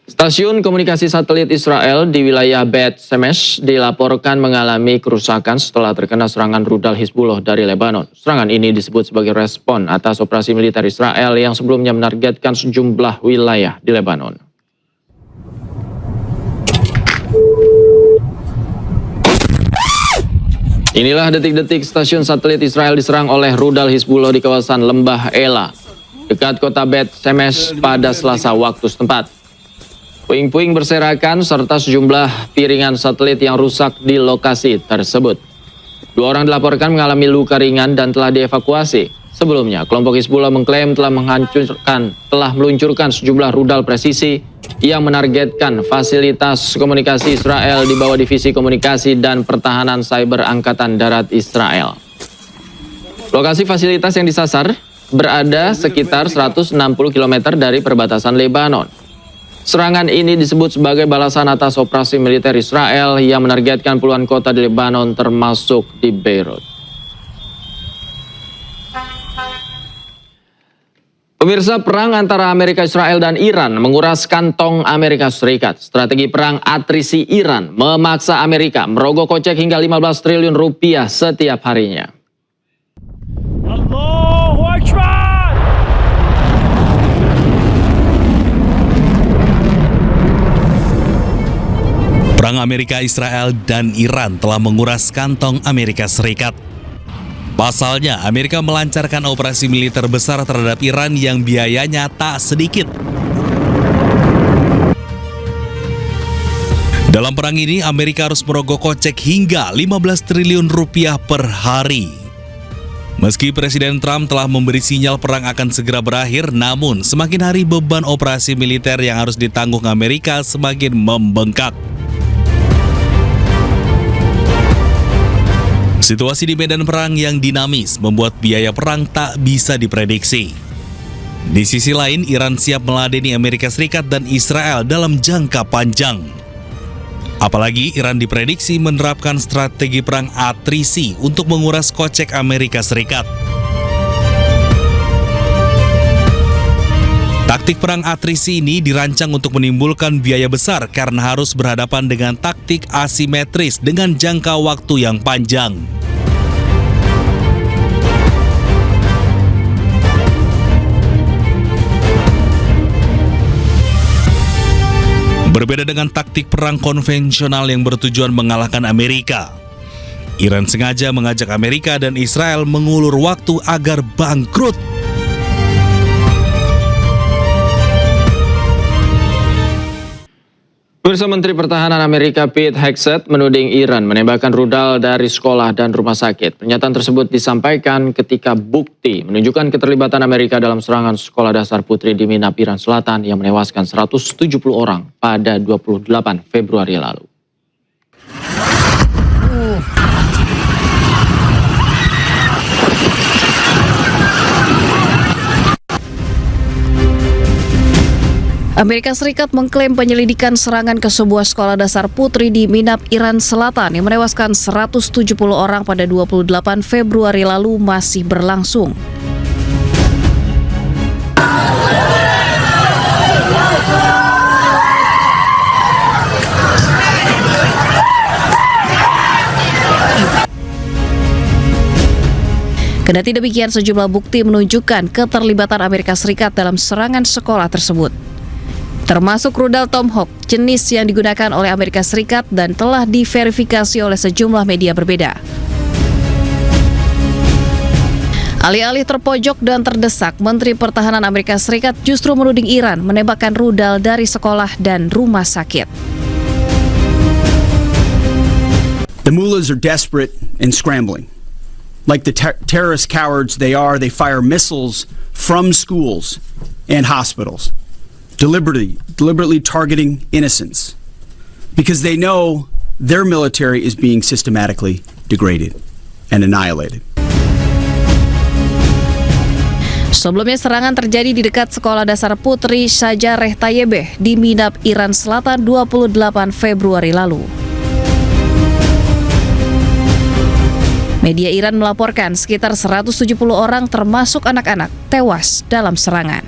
Stasiun komunikasi satelit Israel di wilayah Bet Shemesh dilaporkan mengalami kerusakan setelah terkena serangan rudal Hizbullah dari Lebanon. Serangan ini disebut sebagai respon atas operasi militer Israel yang sebelumnya menargetkan sejumlah wilayah di Lebanon. Inilah detik-detik stasiun satelit Israel diserang oleh rudal Hizbullah di kawasan Lembah Ela, dekat kota Bet Shemesh pada Selasa waktu setempat. Puing-puing berserakan serta sejumlah piringan satelit yang rusak di lokasi tersebut. 2 orang dilaporkan mengalami luka ringan dan telah dievakuasi. Sebelumnya, kelompok Hizbullah mengklaim telah meluncurkan sejumlah rudal presisi yang menargetkan fasilitas komunikasi Israel di bawah divisi komunikasi dan pertahanan cyber Angkatan Darat Israel. Lokasi fasilitas yang disasar berada sekitar 160 km dari perbatasan Lebanon. Serangan ini disebut sebagai balasan atas operasi militer Israel yang menargetkan puluhan kota di Lebanon termasuk di Beirut. Pemirsa, perang antara Amerika, Israel, dan Iran menguras kantong Amerika Serikat. Strategi perang atrisi Iran memaksa Amerika merogoh kocek hingga 15 triliun rupiah setiap harinya. Allahu Akbar! Perang Amerika, Israel, dan Iran telah menguras kantong Amerika Serikat. Pasalnya, Amerika melancarkan operasi militer besar terhadap Iran yang biayanya tak sedikit. Dalam perang ini, Amerika harus merogoh kocek hingga 15 triliun rupiah per hari. Meski Presiden Trump telah memberi sinyal perang akan segera berakhir, namun semakin hari beban operasi militer yang harus ditanggung Amerika semakin membengkak. Situasi di medan perang yang dinamis membuat biaya perang tak bisa diprediksi. Di sisi lain, Iran siap meladeni Amerika Serikat dan Israel dalam jangka panjang. Apalagi Iran diprediksi menerapkan strategi perang atrisi untuk menguras kocek Amerika Serikat. Taktik perang atrisi ini dirancang untuk menimbulkan biaya besar karena harus berhadapan dengan taktik asimetris dengan jangka waktu yang panjang. Berbeda dengan taktik perang konvensional yang bertujuan mengalahkan Amerika, Iran sengaja mengajak Amerika dan Israel mengulur waktu agar bangkrut. Pemirsa, Menteri Pertahanan Amerika Pete Hegseth menuding Iran menembakkan rudal dari sekolah dan rumah sakit. Pernyataan tersebut disampaikan ketika bukti menunjukkan keterlibatan Amerika dalam serangan sekolah dasar putri di Minab, Iran Selatan yang menewaskan 170 orang pada 28 Februari lalu. Amerika Serikat mengklaim penyelidikan serangan ke sebuah sekolah dasar putri di Minab, Iran Selatan yang menewaskan 170 orang pada 28 Februari lalu masih berlangsung. Kendati demikian, sejumlah bukti menunjukkan keterlibatan Amerika Serikat dalam serangan sekolah tersebut, termasuk rudal Tomahawk, jenis yang digunakan oleh Amerika Serikat dan telah diverifikasi oleh sejumlah media berbeda. Alih-alih terpojok dan terdesak, Menteri Pertahanan Amerika Serikat justru menuding Iran menembakkan rudal dari sekolah dan rumah sakit. The mullahs are desperate and scrambling. Like the terrorist cowards they are, they fire missiles from schools and hospitals. Deliberately targeting innocents because they know their military is being systematically degraded and annihilated. Sebelumnya serangan terjadi di dekat sekolah dasar putri Shajareh Tayyibeh di Minab, Iran Selatan 28 Februari lalu. Media Iran melaporkan sekitar 170 orang termasuk anak-anak tewas dalam serangan.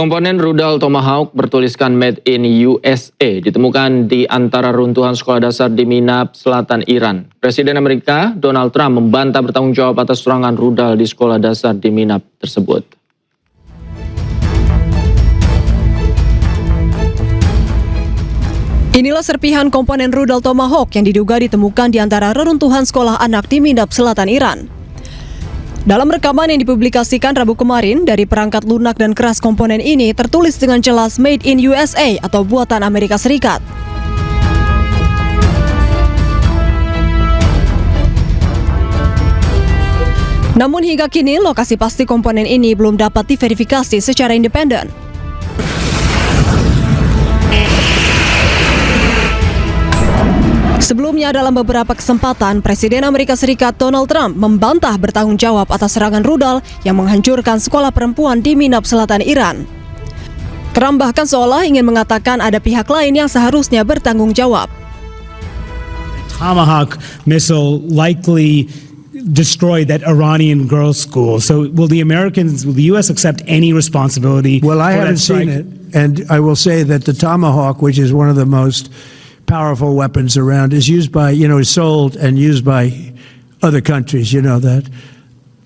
Komponen rudal Tomahawk bertuliskan Made in USA ditemukan di antara runtuhan sekolah dasar di Minab, Selatan Iran. Presiden Amerika Donald Trump membantah bertanggung jawab atas serangan rudal di sekolah dasar di Minab tersebut. Inilah serpihan komponen rudal Tomahawk yang diduga ditemukan di antara reruntuhan sekolah anak di Minab, Selatan Iran. Dalam rekaman yang dipublikasikan Rabu kemarin dari perangkat lunak dan keras komponen ini tertulis dengan jelas Made in USA atau buatan Amerika Serikat. Namun hingga kini lokasi pasti komponen ini belum dapat diverifikasi secara independen. Sebelumnya dalam beberapa kesempatan, Presiden Amerika Serikat Donald Trump membantah bertanggung jawab atas serangan rudal yang menghancurkan sekolah perempuan di Minab, Selatan Iran. Trump bahkan seolah ingin mengatakan ada pihak lain yang seharusnya bertanggung jawab. Tomahawk missile likely destroyed that Iranian girls' school. So will the U.S. accept any responsibility? Well, I for that haven't seen strike? it, and I will say that the Tomahawk, which is one of the most powerful weapons around, is used by, is sold and used by other countries, you know that.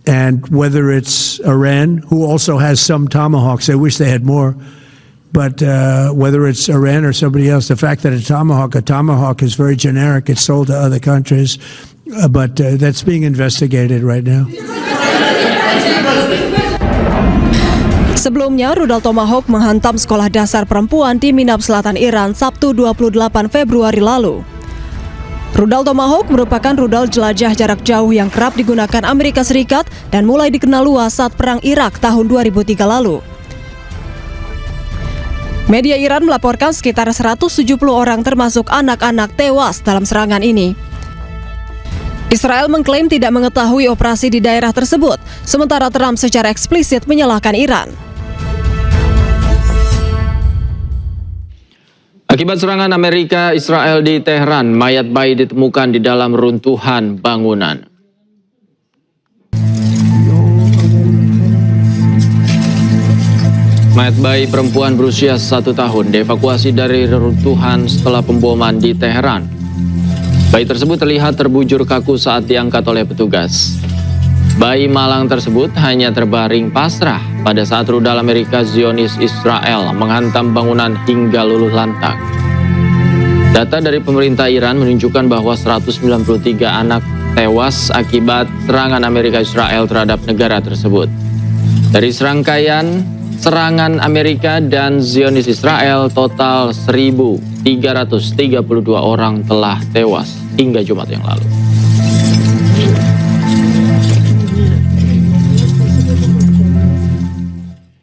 And whether it's Iran, who also has some Tomahawks, I wish they had more, but whether it's Iran or somebody else, the fact that a Tomahawk is very generic, it's sold to other countries, but that's being investigated right now. Sebelumnya, rudal Tomahawk menghantam sekolah dasar perempuan di Minab, Selatan Iran Sabtu 28 Februari lalu. Rudal Tomahawk merupakan rudal jelajah jarak jauh yang kerap digunakan Amerika Serikat dan mulai dikenal luas saat Perang Irak tahun 2003 lalu. Media Iran melaporkan sekitar 170 orang termasuk anak-anak tewas dalam serangan ini. Israel mengklaim tidak mengetahui operasi di daerah tersebut, sementara Trump secara eksplisit menyalahkan Iran. Akibat serangan Amerika Israel di Teheran, mayat bayi ditemukan di dalam runtuhan bangunan. Mayat bayi perempuan berusia 1 tahun dievakuasi dari reruntuhan setelah pemboman di Teheran. Bayi tersebut terlihat terbujur kaku saat diangkat oleh petugas. Bayi malang tersebut hanya terbaring pasrah pada saat rudal Amerika Zionis Israel menghantam bangunan hingga luluh lantak. Data dari pemerintah Iran menunjukkan bahwa 193 anak tewas akibat serangan Amerika Israel terhadap negara tersebut. Dari serangkaian serangan Amerika dan Zionis Israel, total 1.332 orang telah tewas hingga Jumat yang lalu.